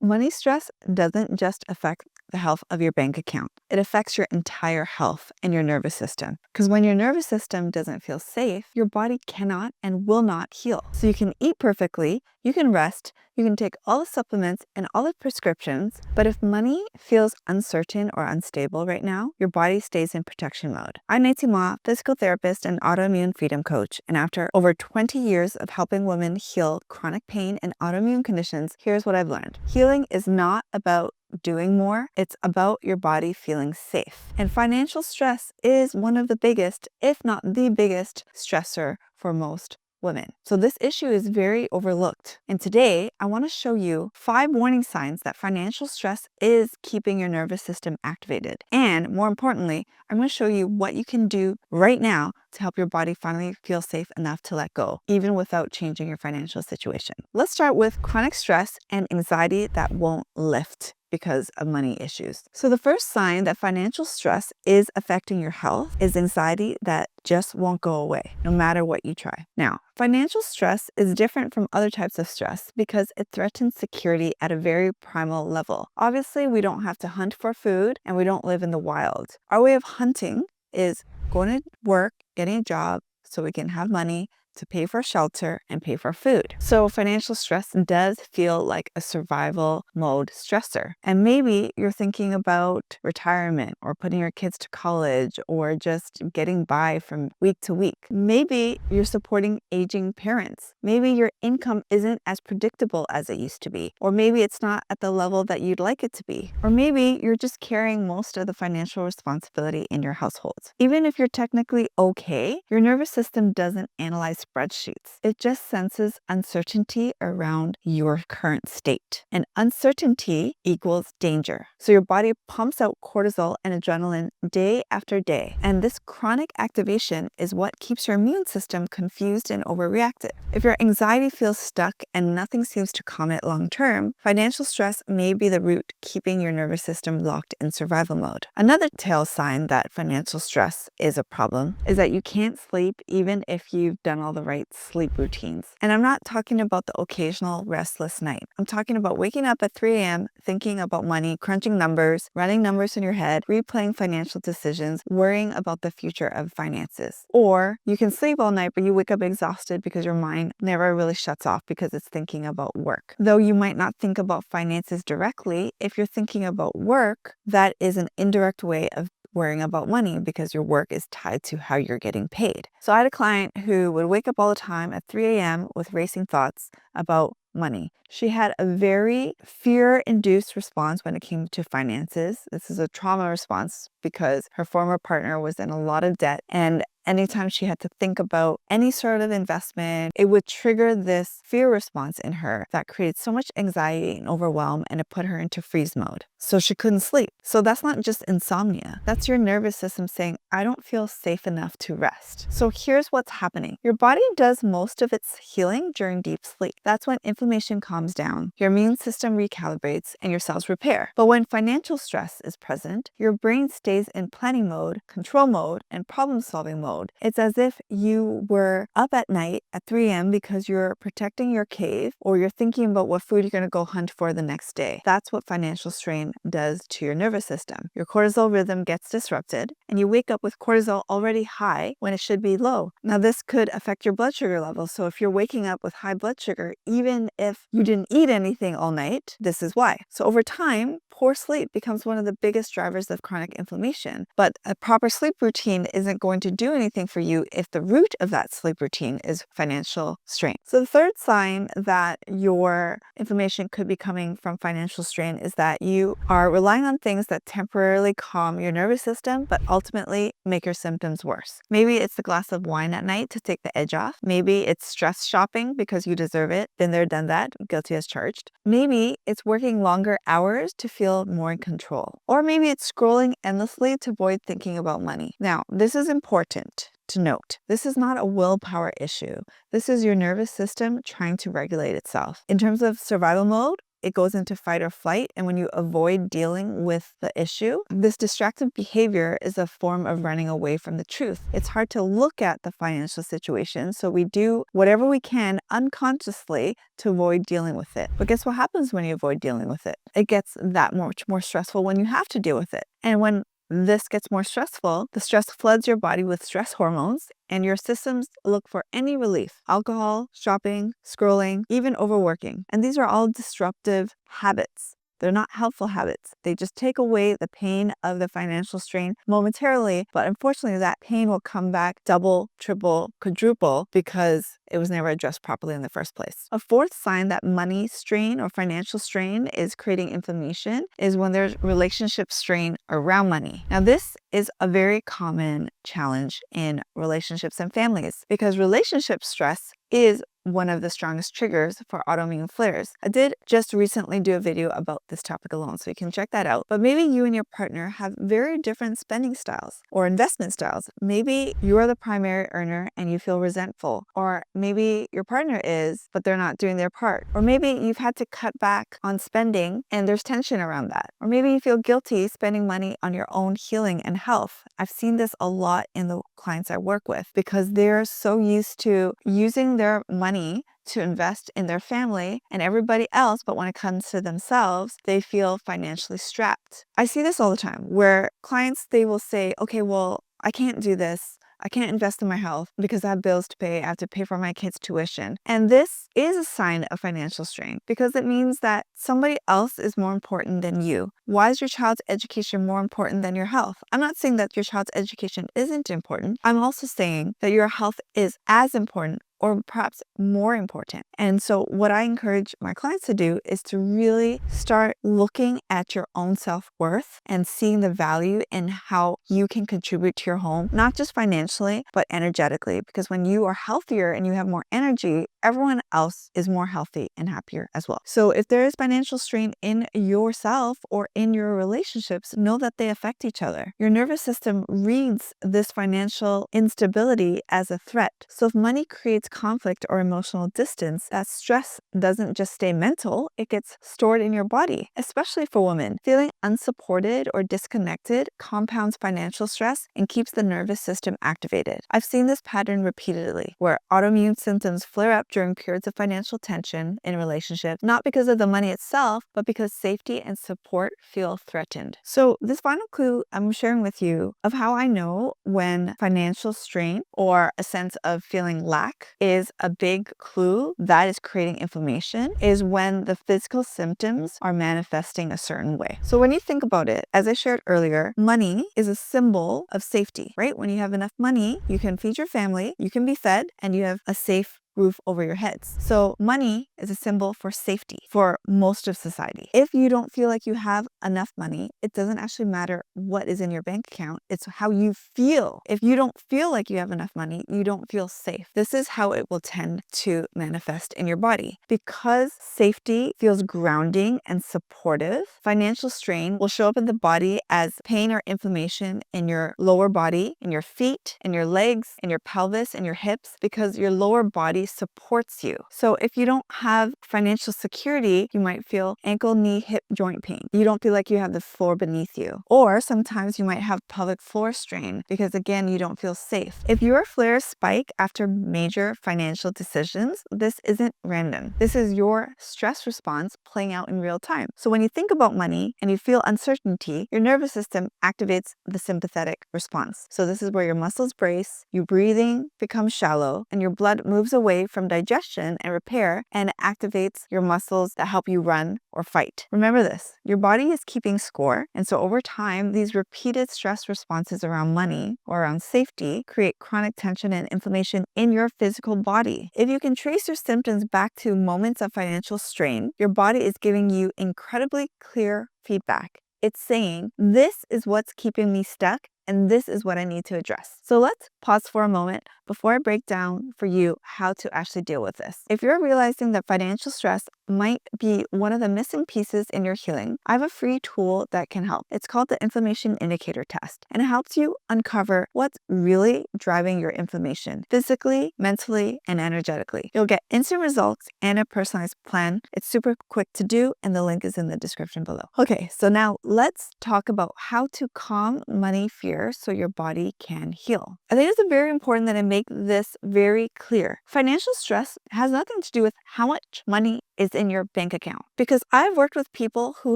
money stress doesn't just affect the health of your bank account. It affects your entire health and your nervous system. Because when your nervous system doesn't feel safe, your body cannot and will not heal. So you can eat perfectly, you can rest, you can take all the supplements and all the prescriptions, but if money feels uncertain or unstable right now, your body stays in protection mode. I'm Nancy Ma, physical therapist and autoimmune freedom coach, and after over 20 years of helping women heal chronic pain and autoimmune conditions, here's what I've learned. Healing is not about doing more, it's about your body feeling safe. And financial stress is one of the biggest, if not the biggest, stressor for most women. So this issue is very overlooked. And today, I want to show you 5 warning signs that financial stress is keeping your nervous system activated. And more importantly, I'm going to show you what you can do right now to help your body finally feel safe enough to let go, even without changing your financial situation. Let's start with chronic stress and anxiety that won't lift because of money issues. So the first sign that financial stress is affecting your health is anxiety that just won't go away, no matter what you try. Now, financial stress is different from other types of stress because it threatens security at a very primal level. Obviously, we don't have to hunt for food and we don't live in the wild. Our way of hunting is going to work, getting a job so we can have money to pay for shelter and pay for food. So financial stress does feel like a survival mode stressor. And maybe you're thinking about retirement or putting your kids to college or just getting by from week to week. Maybe you're supporting aging parents. Maybe your income isn't as predictable as it used to be. Or maybe it's not at the level that you'd like it to be. Or maybe you're just carrying most of the financial responsibility in your household. Even if you're technically okay, your nervous system doesn't analyze spreadsheets. It just senses uncertainty around your current state. And uncertainty equals danger. So your body pumps out cortisol and adrenaline day after day. And this chronic activation is what keeps your immune system confused and overreactive. If your anxiety feels stuck and nothing seems to calm it long term, financial stress may be the root keeping your nervous system locked in survival mode. Another tell sign that financial stress is a problem is that you can't sleep even if you've done all the right sleep routines. And I'm not talking about the occasional restless night. I'm talking about waking up at 3 a.m., thinking about money, crunching numbers, running numbers in your head, replaying financial decisions, worrying about the future of finances. Or you can sleep all night, but you wake up exhausted because your mind never really shuts off because it's thinking about work. Though you might not think about finances directly, if you're thinking about work, that is an indirect way of worrying about money because your work is tied to how you're getting paid. So I had a client who would wake up all the time at 3 a.m. with racing thoughts about money. She had a very fear-induced response when it came to finances. This is a trauma response because her former partner was in a lot of debt, and anytime she had to think about any sort of investment, it would trigger this fear response in her that created so much anxiety and overwhelm, and it put her into freeze mode. So she couldn't sleep. So that's not just insomnia. That's your nervous system saying, I don't feel safe enough to rest. So here's what's happening. Your body does most of its healing during deep sleep. That's when inflammation calms down, your immune system recalibrates, and your cells repair. But when financial stress is present, your brain stays in planning mode, control mode, and problem-solving mode. It's as if you were up at night at 3 a.m. because you're protecting your cave or you're thinking about what food you're going to go hunt for the next day. That's what financial strain does to your nervous system. Your cortisol rhythm gets disrupted and you wake up with cortisol already high when it should be low. Now this could affect your blood sugar levels. So if you're waking up with high blood sugar, even if you didn't eat anything all night, this is why. So over time, poor sleep becomes one of the biggest drivers of chronic inflammation. But a proper sleep routine isn't going to do anything for you if the root of that sleep routine is financial strain. So the third sign that your inflammation could be coming from financial strain is that you are relying on things that temporarily calm your nervous system, but ultimately make your symptoms worse. Maybe it's the glass of wine at night to take the edge off. Maybe it's stress shopping because you deserve it. Been there, done that. Guilty as charged. Maybe it's working longer hours to feel more in control. Or maybe it's scrolling endlessly to avoid thinking about money. Now, this is important to note. This is not a willpower issue. This is your nervous system trying to regulate itself. In terms of survival mode, it goes into fight or flight. And when you avoid dealing with the issue, this distracted behavior is a form of running away from the truth. It's hard to look at the financial situation, so we do whatever we can unconsciously to avoid dealing with it. But guess what happens when you avoid dealing with it? It gets that much more stressful when you have to deal with it. And when this gets more stressful, the stress floods your body with stress hormones, and your systems look for any relief: alcohol, shopping, scrolling, even overworking. And these are all disruptive habits. They're not helpful habits. They just take away the pain of the financial strain momentarily, but unfortunately that pain will come back double, triple, quadruple because it was never addressed properly in the first place. A fourth sign that money strain or financial strain is creating inflammation is when there's relationship strain around money. Now, this is a very common challenge in relationships and families because relationship stress is one of the strongest triggers for autoimmune flares. I did just recently do a video about this topic alone, so you can check that out. But maybe you and your partner have very different spending styles or investment styles. Maybe you are the primary earner and you feel resentful, or maybe your partner is, but they're not doing their part. Or maybe you've had to cut back on spending and there's tension around that. Or maybe you feel guilty spending money on your own healing and health. I've seen this a lot in the clients I work with because they're so used to using their money to invest in their family and everybody else, but when it comes to themselves, they feel financially strapped. I see this all the time where clients, they will say, okay, well, I can't do this. I can't invest in my health because I have bills to pay. I have to pay for my kids' tuition. And this is a sign of financial strain because it means that somebody else is more important than you. Why is your child's education more important than your health? I'm not saying that your child's education isn't important. I'm also saying that your health is as important or perhaps more important. And so what I encourage my clients to do is to really start looking at your own self-worth and seeing the value in how you can contribute to your home, not just financially, but energetically. Because when you are healthier and you have more energy, everyone else is more healthy and happier as well. So if there is financial strain in yourself or in your relationships, know that they affect each other. Your nervous system reads this financial instability as a threat. So if money creates conflict or emotional distance, that stress doesn't just stay mental, it gets stored in your body, especially for women. Feeling unsupported or disconnected compounds financial stress and keeps the nervous system activated. I've seen this pattern repeatedly, where autoimmune symptoms flare up during periods of financial tension in relationships, not because of the money itself, but because safety and support feel threatened. So this final clue I'm sharing with you of how I know when financial strain or a sense of feeling lack is a big clue that is creating inflammation is when the physical symptoms are manifesting a certain way. So when you think about it, as I shared earlier, money is a symbol of safety, right? When you have enough money, you can feed your family, you can be fed, and you have a safe roof over your heads. So money is a symbol for safety for most of society. If you don't feel like you have enough money, it doesn't actually matter what is in your bank account. It's how you feel. If you don't feel like you have enough money, you don't feel safe. This is how it will tend to manifest in your body. Because safety feels grounding and supportive, financial strain will show up in the body as pain or inflammation in your lower body, in your feet, in your legs, in your pelvis, in your hips, because your lower body supports you. So if you don't have financial security, you might feel ankle, knee, hip joint pain. You don't feel like you have the floor beneath you. Or sometimes you might have pelvic floor strain because again, you don't feel safe. If your flares spike after major financial decisions, this isn't random. This is your stress response playing out in real time. So when you think about money and you feel uncertainty, your nervous system activates the sympathetic response. So this is where your muscles brace, your breathing becomes shallow, and your blood moves away from digestion and repair and activates your muscles that help you run or fight. Remember this, your body is keeping score. And so over time, these repeated stress responses around money or around safety create chronic tension and inflammation in your physical body. If you can trace your symptoms back to moments of financial strain, your body is giving you incredibly clear feedback. It's saying, this is what's keeping me stuck and this is what I need to address. So let's pause for a moment before I break down for you how to actually deal with this. If you're realizing that financial stress might be one of the missing pieces in your healing, I have a free tool that can help. It's called the Inflammation Indicator Test, and it helps you uncover what's really driving your inflammation physically, mentally, and energetically. You'll get instant results and a personalized plan. It's super quick to do, and the link is in the description below. Okay, so now let's talk about how to calm money fear so your body can heal. I think it's very important that I make this very clear. Financial stress has nothing to do with how much money is in your bank account, because I've worked with people who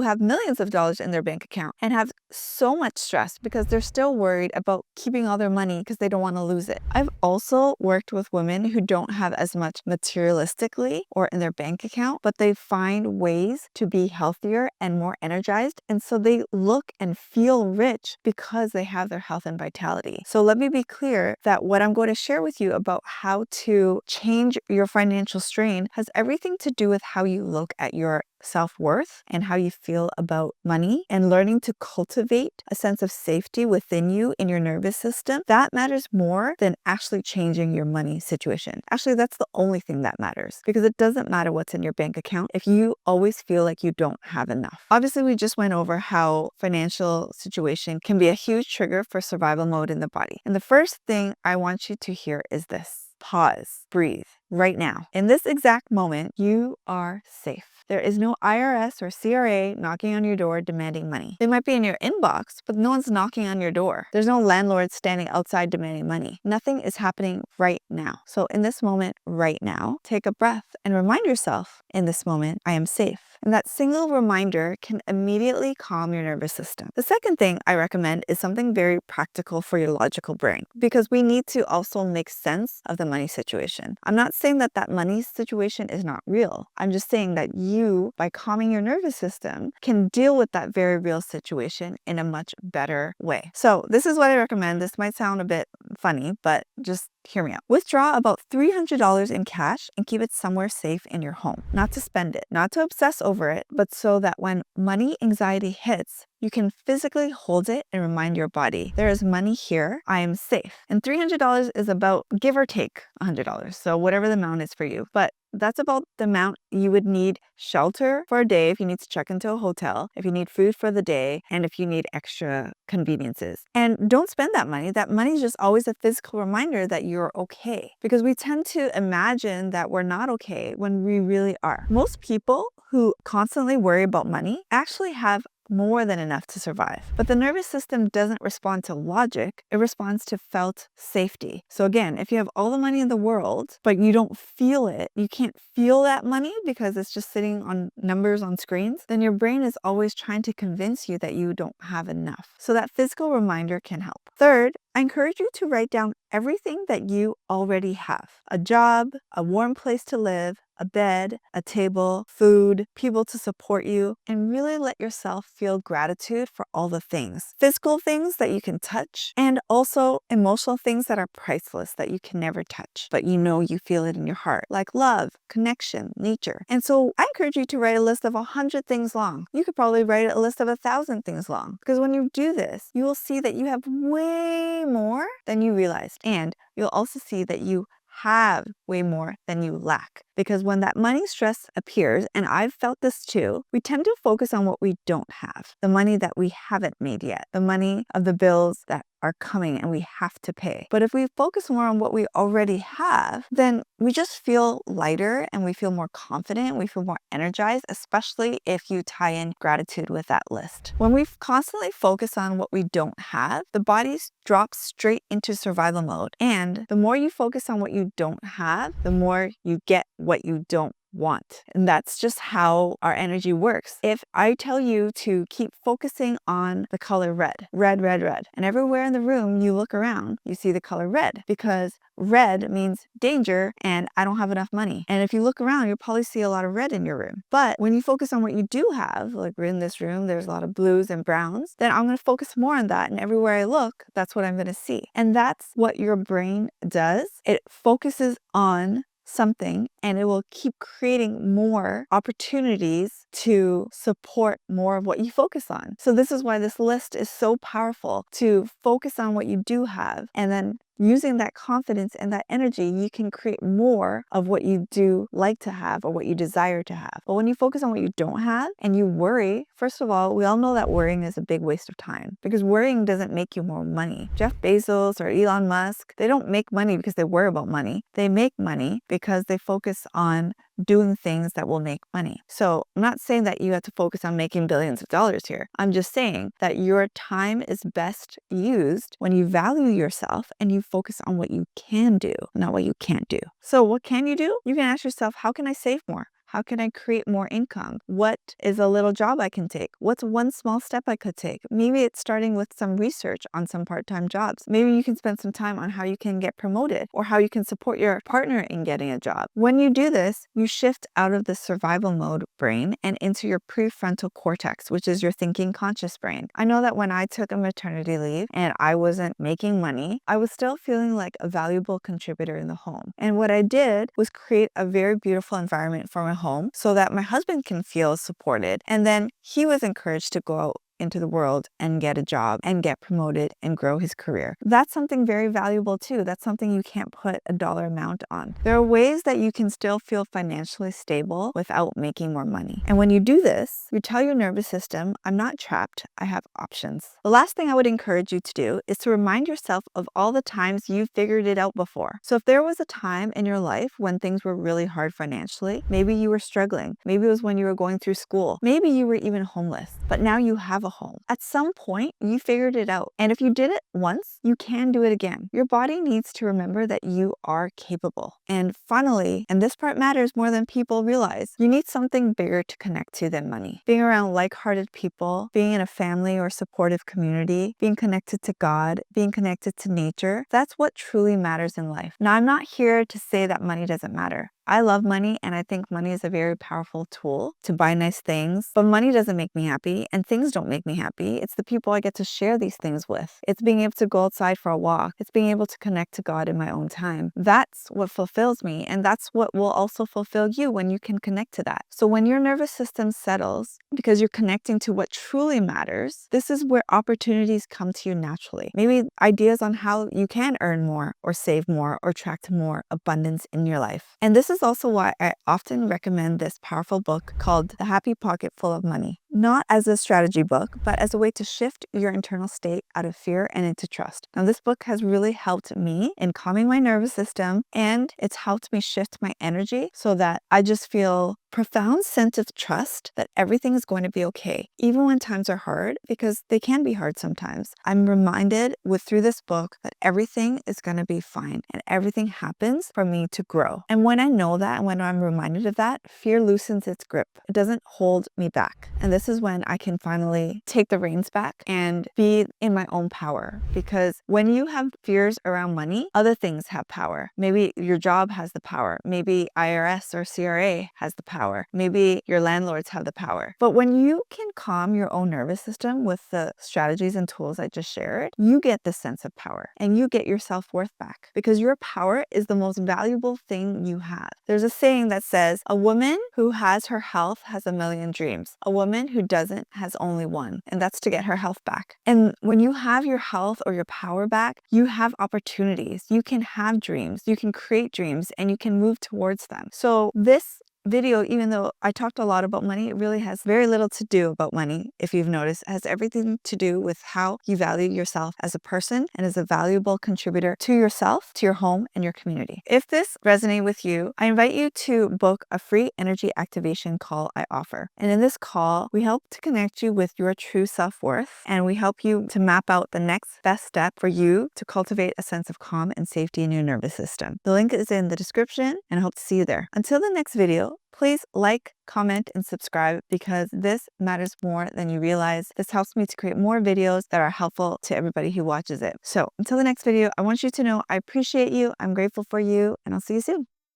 have millions of dollars in their bank account and have so much stress because they're still worried about keeping all their money because they don't want to lose it. I've also worked with women who don't have as much materialistically or in their bank account, but they find ways to be healthier and more energized, and so they look and feel rich because they have their health and vitality. So let me be clear that what I'm going to share with you about how to change your financial strain has everything to do with how you look at your self-worth and how you feel about money, and learning to cultivate a sense of safety within you in your nervous system. That matters more than actually changing your money situation. Actually, that's the only thing that matters, because it doesn't matter what's in your bank account if you always feel like you don't have enough. Obviously, we just went over how financial situation can be a huge trigger for survival mode in the body. And the first thing I want you to hear is this. Pause, breathe. Right now, in this exact moment, you are safe. There is no IRS or CRA knocking on your door demanding money. They might be in your inbox, but no one's knocking on your door. There's no landlord standing outside demanding money. Nothing is happening right now. So in this moment, right now, take a breath and remind yourself, in this moment, I am safe. And that single reminder can immediately calm your nervous system. The second thing I recommend is something very practical for your logical brain, because we need to also make sense of the money situation. I'm not saying that that money situation is not real. I'm just saying that you, by calming your nervous system, can deal with that very real situation in a much better way. So this is what I recommend. This might sound a bit funny, but just hear me out. Withdraw about $300 in cash and keep it somewhere safe in your home. Not to spend it, not to obsess over it, but so that when money anxiety hits, you can physically hold it and remind your body, there is money here, I am safe. And $300 is about, give or take, $100. So whatever the amount is for you. But that's about the amount you would need shelter for a day if you need to check into a hotel, if you need food for the day, and if you need extra conveniences. And don't spend that money. That money is just always a physical reminder that you're okay. Because we tend to imagine that we're not okay when we really are. Most people who constantly worry about money actually have more than enough to survive. But the nervous system doesn't respond to logic, it responds to felt safety. So again, if you have all the money in the world, but you don't feel it, you can't feel that money because it's just sitting on numbers on screens, then your brain is always trying to convince you that you don't have enough. So that physical reminder can help. Third, I encourage you to write down everything that you already have. A job, a warm place to live, a bed, a table, food, people to support you, and really let yourself feel gratitude for all the things. Physical things that you can touch, and also emotional things that are priceless that you can never touch, but you know you feel it in your heart, like love, connection, nature. And so I encourage you to write a list of 100 things long. You could probably write a list of 1,000 things long, because when you do this, you will see that you have way more than you realized, and you'll also see that you have way more than you lack. Because when that money stress appears, and I've felt this too, we tend to focus on what we don't have, the money that we haven't made yet, the money of the bills that are coming and we have to pay. But if we focus more on what we already have, then we just feel lighter and we feel more confident, we feel more energized, especially if you tie in gratitude with that list. When we constantly focus on what we don't have, the body drops straight into survival mode. And the more you focus on what you don't have, the more you get what you don't want. And that's just how our energy works. If I tell you to keep focusing on the color red, red, red, red, and everywhere in the room you look around, you see the color red, because red means danger and I don't have enough money. And if you look around, you'll probably see a lot of red in your room. But when you focus on what you do have, like we're in this room, there's a lot of blues and browns, then I'm going to focus more on that. And everywhere I look, that's what I'm going to see. And that's what your brain does. It focuses on something and it will keep creating more opportunities to support more of what you focus on. So this is why this list is so powerful, to focus on what you do have, and then using that confidence and that energy, you can create more of what you do like to have or what you desire to have. But when you focus on what you don't have and you worry, first of all, we all know that worrying is a big waste of time, because worrying doesn't make you more money. Jeff Bezos or Elon Musk, they don't make money because they worry about money. They make money because they focus on doing things that will make money. So I'm not saying that you have to focus on making billions of dollars here. I'm just saying that your time is best used when you value yourself and you focus on what you can do, not what you can't do. So what can you do? You can ask yourself, how can I save more? How can I create more income? What is a little job I can take? What's one small step I could take? Maybe it's starting with some research on some part-time jobs. Maybe you can spend some time on how you can get promoted or how you can support your partner in getting a job. When you do this, you shift out of the survival mode brain and into your prefrontal cortex, which is your thinking conscious brain. I know that when I took a maternity leave and I wasn't making money, I was still feeling like a valuable contributor in the home. And what I did was create a very beautiful environment for my home so that my husband can feel supported. And then he was encouraged to go out into the world and get a job and get promoted and grow his career. That's something very valuable too. That's something you can't put a dollar amount on. There are ways that you can still feel financially stable without making more money. And when you do this, you tell your nervous system, I'm not trapped, I have options. The last thing I would encourage you to do is to remind yourself of all the times you figured it out before. So if there was a time in your life when things were really hard financially, maybe you were struggling, maybe it was when you were going through school, maybe you were even homeless, but now you have a home. At some point, you figured it out. And if you did it once, you can do it again. Your body needs to remember that you are capable. And finally, and this part matters more than people realize, you need something bigger to connect to than money. Being around like-hearted people, being in a family or supportive community, being connected to God, being connected to nature, that's what truly matters in life. Now, I'm not here to say that money doesn't matter. I love money, and I think money is a very powerful tool to buy nice things, but money doesn't make me happy and things don't make me happy. It's the people I get to share these things with. It's being able to go outside for a walk. It's being able to connect to God in my own time. That's what fulfills me, and that's what will also fulfill you when you can connect to that. So when your nervous system settles because you're connecting to what truly matters, this is where opportunities come to you naturally. Maybe ideas on how you can earn more or save more or attract more abundance in your life. And this is also why I often recommend this powerful book called The Happy Pocket Full of Money. Not as a strategy book, but as a way to shift your internal state out of fear and into trust. Now, this book has really helped me in calming my nervous system, and it's helped me shift my energy so that I just feel profound sense of trust that everything is going to be okay, even when times are hard, because they can be hard sometimes. I'm reminded through this book that everything is going to be fine and everything happens for me to grow. And when I know that, and when I'm reminded of that, fear loosens its grip. It doesn't hold me back. And this is when I can finally take the reins back and be in my own power. Because when you have fears around money, other things have power. Maybe your job has the power. Maybe IRS or CRA has the power. Maybe your landlords have the power. But when you can calm your own nervous system with the strategies and tools I just shared, you get this sense of power and you get your self-worth back, because your power is the most valuable thing you have. There's a saying that says, a woman who has her health has a million dreams. A woman who doesn't has only one, and that's to get her health back. And when you have your health or your power back, you have opportunities. You can have dreams, you can create dreams, and you can move towards them. So this video, even though I talked a lot about money, it really has very little to do about money. If you've noticed, it has everything to do with how you value yourself as a person and as a valuable contributor to yourself, to your home, and your community. If this resonates with you, I invite you to book a free energy activation call I offer. And in this call, we help to connect you with your true self-worth, and we help you to map out the next best step for you to cultivate a sense of calm and safety in your nervous system. The link is in the description, and I hope to see you there. Until the next video, please like, comment, and subscribe, because this matters more than you realize. This helps me to create more videos that are helpful to everybody who watches it. So until the next video, I want you to know I appreciate you, I'm grateful for you, and I'll see you soon.